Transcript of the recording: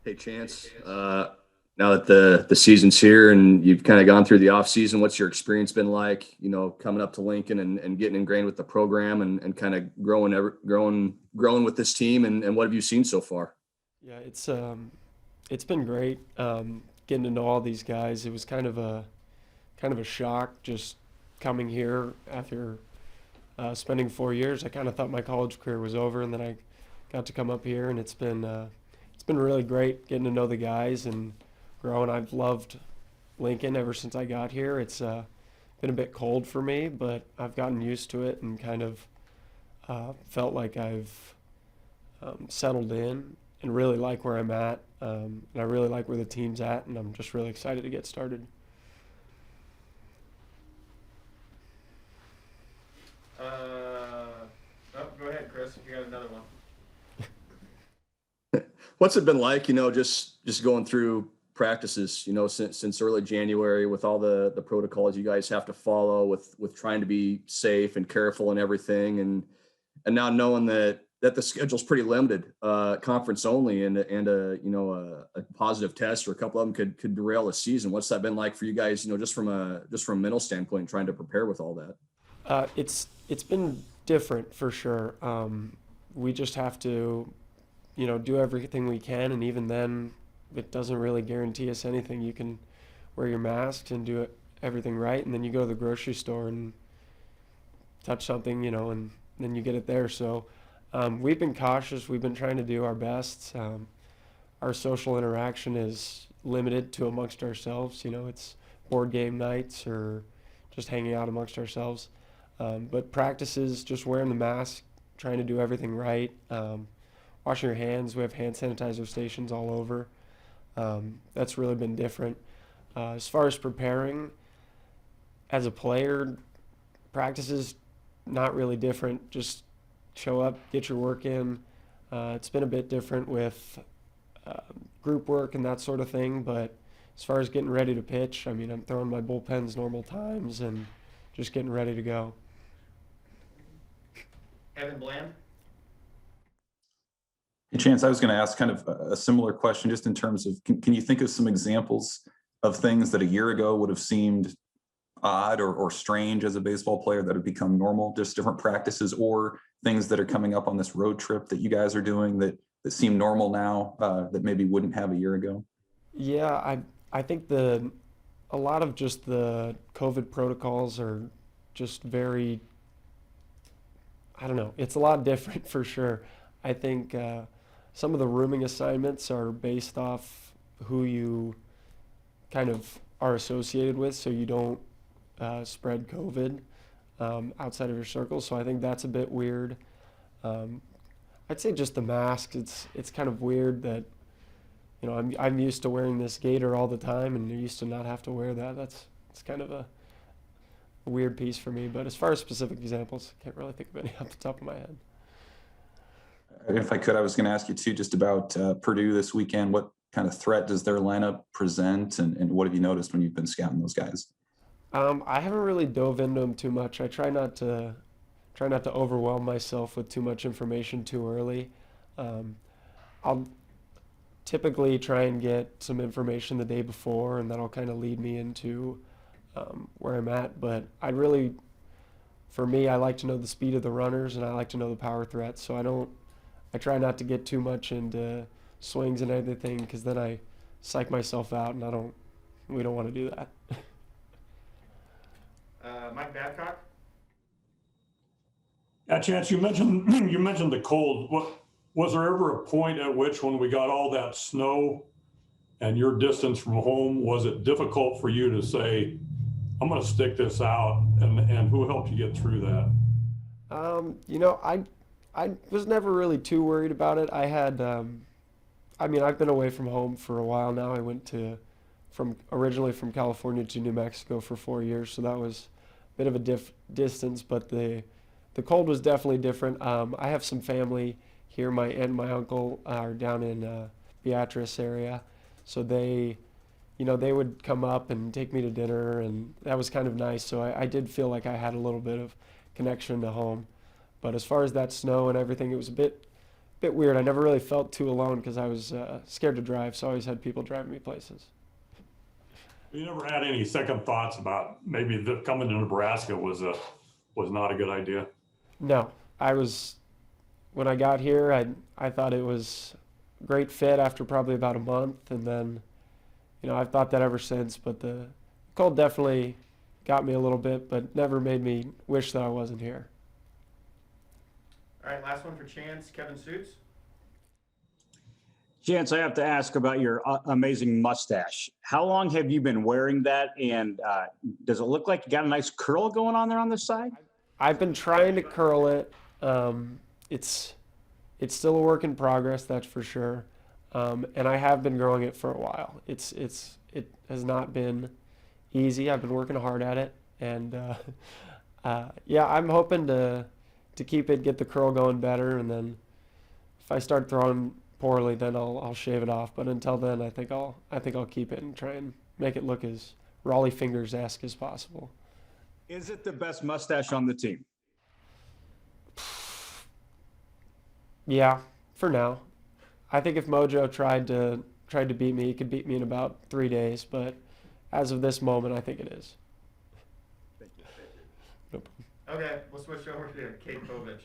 Hey, Chance. Now that the season's here and you've kind of gone through the off season, what's your experience been like? Coming up to Lincoln and getting ingrained with the program and kind of growing with this team and what have you seen so far? Yeah, it's been great getting to know all these guys. It was kind of a shock just coming here after spending 4 years. I kind of thought my college career was over, and then I got to come up here, and it's been really great getting to know the guys and growing. I've loved Lincoln ever since I got here. It's been a bit cold for me, but I've gotten used to it and kind of felt like I've settled in and really like where I'm at. And I really like where the team's at, and I'm just really excited to get started. Oh, go ahead, Chris, if you got another one. What's it been like, just going through practices, since early January with all the protocols you guys have to follow with trying to be safe and careful and everything and now knowing that the schedule's pretty limited, conference only and a positive test or a couple of them could derail a season. What's that been like for you guys, just from a mental standpoint, trying to prepare with all that? It's been different for sure. We just have to, do everything we can, and even then, it doesn't really guarantee us anything. You can wear your mask and do everything right, and then you go to the grocery store and touch something, and then you get it there. So we've been cautious. We've been trying to do our best. Our social interaction is limited to amongst ourselves. It's board game nights or just hanging out amongst ourselves. But practices, just wearing the mask, trying to do everything right. Washing your hands. We have hand sanitizer stations all over. That's really been different. As far as preparing as a player, practices not really different. Just show up, get your work in. It's been a bit different with uh, group work and that sort of thing, but as far as getting ready to pitch, I mean, I'm throwing my bullpens normal times and just getting ready to go. Evan Bland. Hey, Chance, I was going to ask kind of a similar question just in terms of can you think of some examples of things that a year ago would have seemed odd or strange as a baseball player that have become normal, just different practices or things that are coming up on this road trip that you guys are doing that seem normal now that maybe wouldn't have a year ago? Yeah, I think the a lot of just the COVID protocols are just very, I don't know, it's a lot different for sure. I think some of the rooming assignments are based off who you kind of are associated with, so you don't spread COVID outside of your circle. So I think that's a bit weird. Um, I'd say just the mask. It's kind of weird that I'm used to wearing this gaiter all the time, and you're used to not have to wear that. It's kind of a weird piece for me. But as far as specific examples, I can't really think of any off the top of my head. If I could, I was going to ask you too, just about Purdue this weekend. What kind of threat does their lineup present, and what have you noticed when you've been scouting those guys? I haven't really dove into them too much. I try not to overwhelm myself with too much information too early. Um, I'll typically try and get some information the day before, and that'll kind of lead me into where I'm at. But for me, I like to know the speed of the runners, and I like to know the power threats. So I try not to get too much into swings and everything, because then I psych myself out, and we don't want to do that. Mike Babcock. Yeah, Chance, you mentioned you mentioned the cold. What was there ever a point at which, when we got all that snow and your distance from home, was it difficult for you to say, "I'm going to stick this out," and who helped you get through that? I was never really too worried about it. I mean, I've been away from home for a while now. I went to from originally from California to New Mexico for 4 years, so that was a bit of a distance, but the cold was definitely different. I have some family here. My aunt and my uncle are down in Beatrice area, so they would come up and take me to dinner, and that was kind of nice. So I did feel like I had a little bit of connection to home. But as far as that snow and everything, it was a bit weird. I never really felt too alone because I was scared to drive, so I always had people driving me places. You never had any second thoughts about maybe coming to Nebraska was not a good idea? No, when I got here, I thought it was a great fit after probably about a month, and then, I've thought that ever since. But the cold definitely got me a little bit, but never made me wish that I wasn't here. All right, last one for Chance, Kevin Suits. Chance, I have to ask about your amazing mustache. How long have you been wearing that? And does it look like you got a nice curl going on there on the side? I've been trying to curl it. It's still a work in progress, that's for sure. And I have been growing it for a while. It has not been easy. I've been working hard at it, and yeah, I'm hoping to keep it, get the curl going better, and then if I start throwing poorly, then I'll shave it off. But until then, I think I'll keep it and try and make it look as Raleigh Fingers-esque as possible. Is it the best mustache on the team? Yeah, for now. I think if Mojo tried to beat me, he could beat me in about 3 days. But as of this moment, I think it is. Okay, we'll switch over to Kate Povich.